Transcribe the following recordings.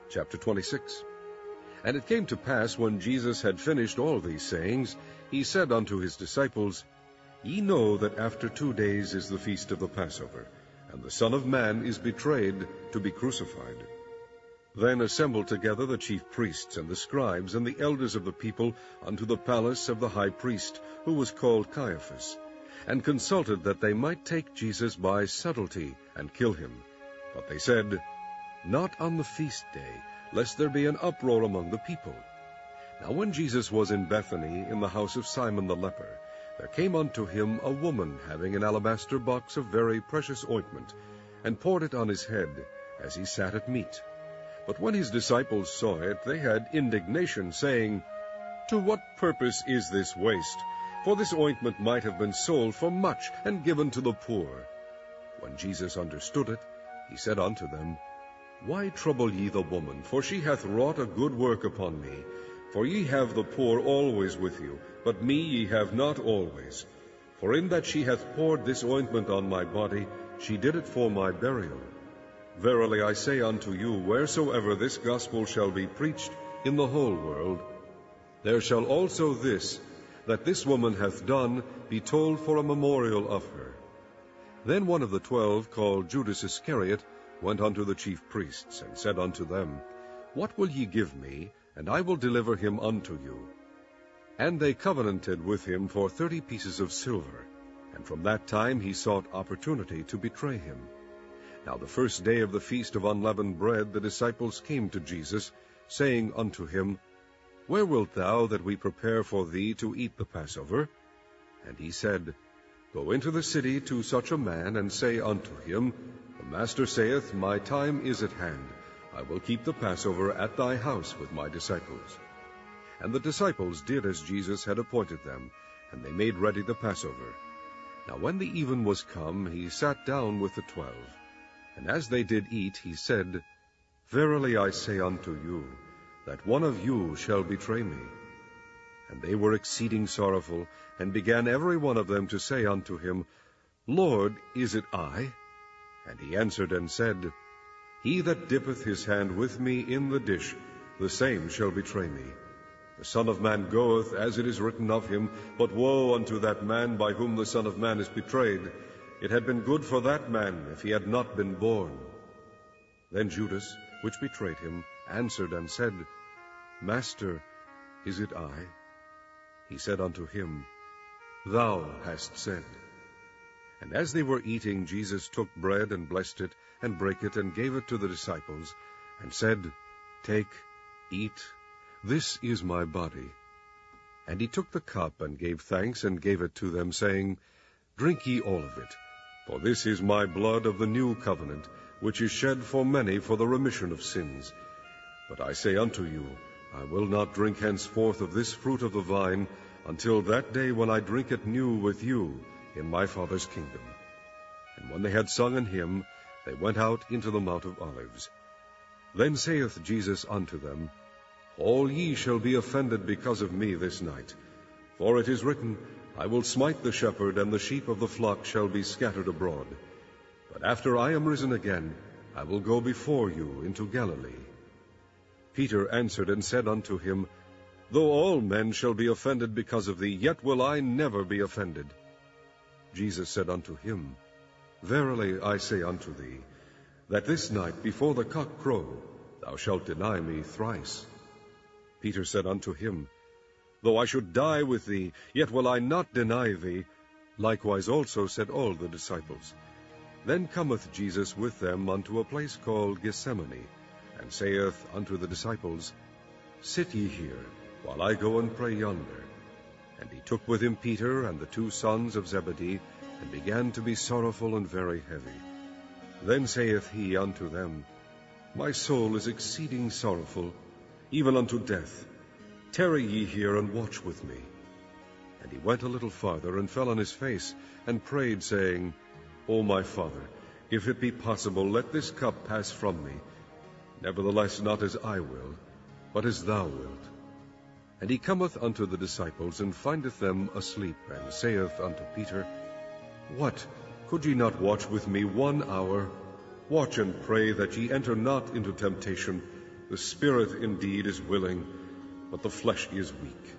Chapter 26. And it came to pass, when Jesus had finished all these sayings, he said unto his disciples, Ye know that after 2 days is the feast of the Passover, and the Son of Man is betrayed to be crucified. Then assembled together the chief priests and the scribes and the elders of the people unto the palace of the high priest, who was called Caiaphas, and consulted that they might take Jesus by subtlety and kill him. But they said, Not on the feast day, lest there be an uproar among the people. Now when Jesus was in Bethany, in the house of Simon the leper, there came unto him a woman having an alabaster box of very precious ointment, and poured it on his head, as he sat at meat. But when his disciples saw it, they had indignation, saying, To what purpose is this waste? For this ointment might have been sold for much, and given to the poor. When Jesus understood it, he said unto them, Why trouble ye the woman? For she hath wrought a good work upon me. For ye have the poor always with you, but me ye have not always. For in that she hath poured this ointment on my body, she did it for my burial. Verily I say unto you, wheresoever this gospel shall be preached in the whole world, there shall also this, that this woman hath done, be told for a memorial of her. Then one of the 12, called Judas Iscariot, went unto the chief priests, and said unto them, What will ye give me, and I will deliver him unto you? And they covenanted with him for 30 pieces of silver, and from that time he sought opportunity to betray him. Now the first day of the feast of unleavened bread, the disciples came to Jesus, saying unto him, Where wilt thou that we prepare for thee to eat the Passover? And he said, Go into the city to such a man, and say unto him, The Master saith, My time is at hand. I will keep the Passover at thy house with my disciples. And the disciples did as Jesus had appointed them, and they made ready the Passover. Now when the even was come, he sat down with the 12. And as they did eat, he said, Verily I say unto you, that one of you shall betray me. And they were exceeding sorrowful, and began every one of them to say unto him, Lord, is it I? And he answered and said, He that dippeth his hand with me in the dish, the same shall betray me. The Son of Man goeth, as it is written of him, but woe unto that man by whom the Son of Man is betrayed. It had been good for that man if he had not been born. Then Judas, which betrayed him, answered and said, Master, is it I? He said unto him, Thou hast said. And as they were eating, Jesus took bread, and blessed it, and brake it, and gave it to the disciples, and said, Take, eat, this is my body. And he took the cup, and gave thanks, and gave it to them, saying, Drink ye all of it, for this is my blood of the new covenant, which is shed for many for the remission of sins. But I say unto you, I will not drink henceforth of this fruit of the vine, until that day when I drink it new with you in my Father's kingdom. And when they had sung an hymn, they went out into the Mount of Olives. Then saith Jesus unto them, All ye shall be offended because of me this night. For it is written, I will smite the shepherd, and the sheep of the flock shall be scattered abroad. But after I am risen again, I will go before you into Galilee. Peter answered and said unto him, Though all men shall be offended because of thee, yet will I never be offended. Jesus said unto him, Verily I say unto thee, that this night before the cock crow, thou shalt deny me thrice. Peter said unto him, Though I should die with thee, yet will I not deny thee. Likewise also said all the disciples. Then cometh Jesus with them unto a place called Gethsemane, and saith unto the disciples, Sit ye here, while I go and pray yonder. And he took with him Peter and the 2 sons of Zebedee, and began to be sorrowful and very heavy. Then saith he unto them, My soul is exceeding sorrowful, even unto death. Tarry ye here, and watch with me. And he went a little farther, and fell on his face, and prayed, saying, O my Father, if it be possible, let this cup pass from me. Nevertheless, not as I will, but as thou wilt. And he cometh unto the disciples, and findeth them asleep, and saith unto Peter, What, could ye not watch with me 1 hour? Watch and pray that ye enter not into temptation. The spirit indeed is willing, but the flesh is weak."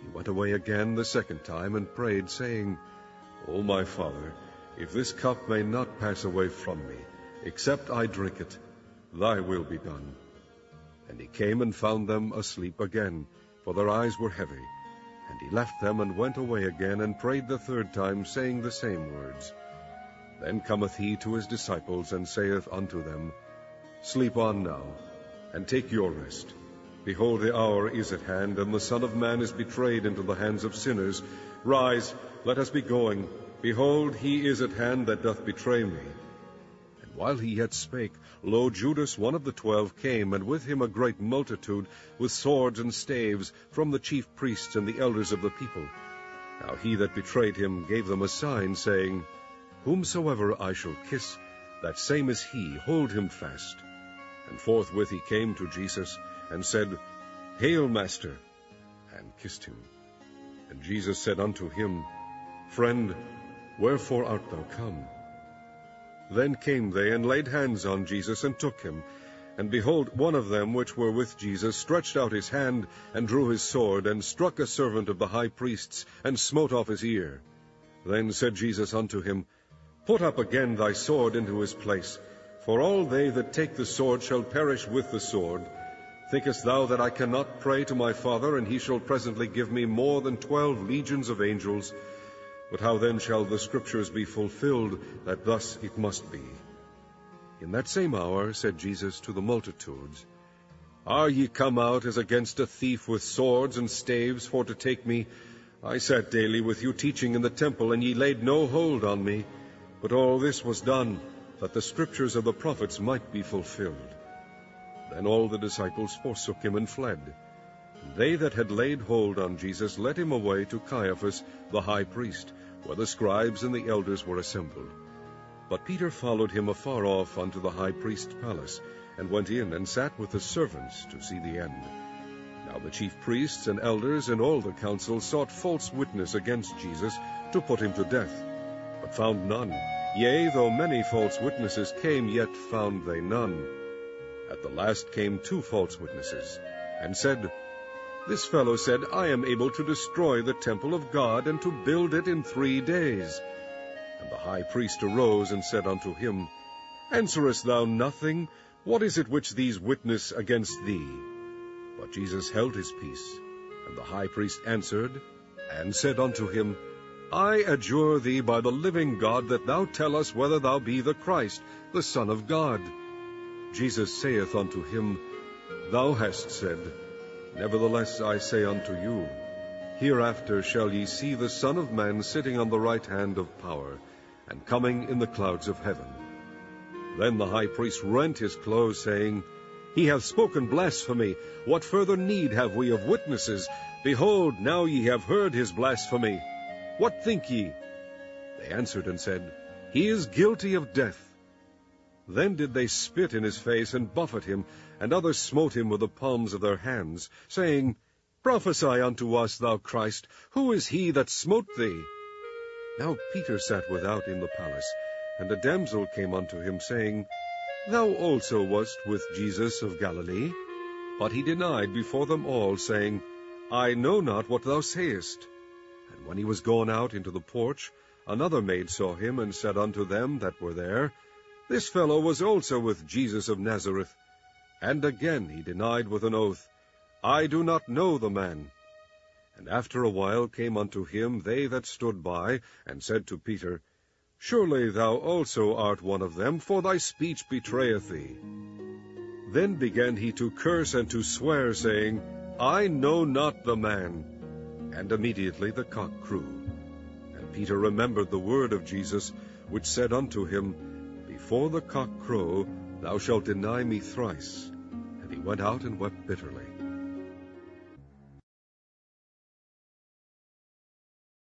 He went away again the second time, and prayed, saying, "O my Father, if this cup may not pass away from me, except I drink it, thy will be done." And he came and found them asleep again, for their eyes were heavy. And he left them, and went away again, and prayed the third time, saying the same words. Then cometh he to his disciples, and saith unto them, "Sleep on now, and take your rest. Behold, the hour is at hand, and the Son of Man is betrayed into the hands of sinners. Rise, let us be going. Behold, he is at hand that doth betray me." And while he yet spake, lo, Judas, one of the 12, came, and with him a great multitude, with swords and staves, from the chief priests and the elders of the people. Now he that betrayed him gave them a sign, saying, "Whomsoever I shall kiss, that same is he, hold him fast." And forthwith he came to Jesus, and said, "Hail, Master," and kissed him. And Jesus said unto him, "Friend, wherefore art thou come?" Then came they, and laid hands on Jesus, and took him. And behold, one of them which were with Jesus stretched out his hand, and drew his sword, and struck a servant of the high priest's, and smote off his ear. Then said Jesus unto him, "Put up again thy sword into his place, for all they that take the sword shall perish with the sword. Thinkest thou that I cannot pray to my Father, and he shall presently give me more than 12 legions of angels? But how then shall the Scriptures be fulfilled, that thus it must be?" In that same hour said Jesus to the multitudes, "Are ye come out as against a thief with swords and staves for to take me? I sat daily with you teaching in the temple, and ye laid no hold on me. But all this was done, that the Scriptures of the prophets might be fulfilled." Then all the disciples forsook him and fled. They that had laid hold on Jesus led him away to Caiaphas the high priest, where the scribes and the elders were assembled. But Peter followed him afar off unto the high priest's palace, and went in and sat with the servants to see the end. Now the chief priests and elders and all the council sought false witness against Jesus, to put him to death, but found none. Yea, though many false witnesses came, yet found they none. At the last came 2 false witnesses, and said, "This fellow said, I am able to destroy the temple of God, and to build it in 3 days. And the high priest arose, and said unto him, Answerest thou nothing? What is it which these witness against thee? But Jesus held his peace. And the high priest answered, and said unto him, I adjure thee by the living God, that thou tell us whether thou be the Christ, the Son of God. Jesus saith unto him, Thou hast said. Nevertheless I say unto you, Hereafter shall ye see the Son of Man sitting on the right hand of power, and coming in the clouds of heaven. Then the high priest rent his clothes, saying, He hath spoken blasphemy. What further need have we of witnesses? Behold, now ye have heard his blasphemy. What think ye? They answered and said, He is guilty of death. Then did they spit in his face, and buffet him, and others smote him with the palms of their hands, saying, Prophesy unto us, thou Christ, who is he that smote thee? Now Peter sat without in the palace, and a damsel came unto him, saying, Thou also wast with Jesus of Galilee. But he denied before them all, saying, I know not what thou sayest. And when he was gone out into the porch, another maid saw him, and said unto them that were there, This fellow was also with Jesus of Nazareth. And again he denied with an oath, I do not know the man. And after a while came unto him they that stood by, and said to Peter, Surely thou also art one of them, for thy speech betrayeth thee. Then began he to curse and to swear, saying, I know not the man. And immediately the cock crew. And Peter remembered the word of Jesus, which said unto him, Before the cock crow, thou shalt deny me thrice. And he went out and wept bitterly.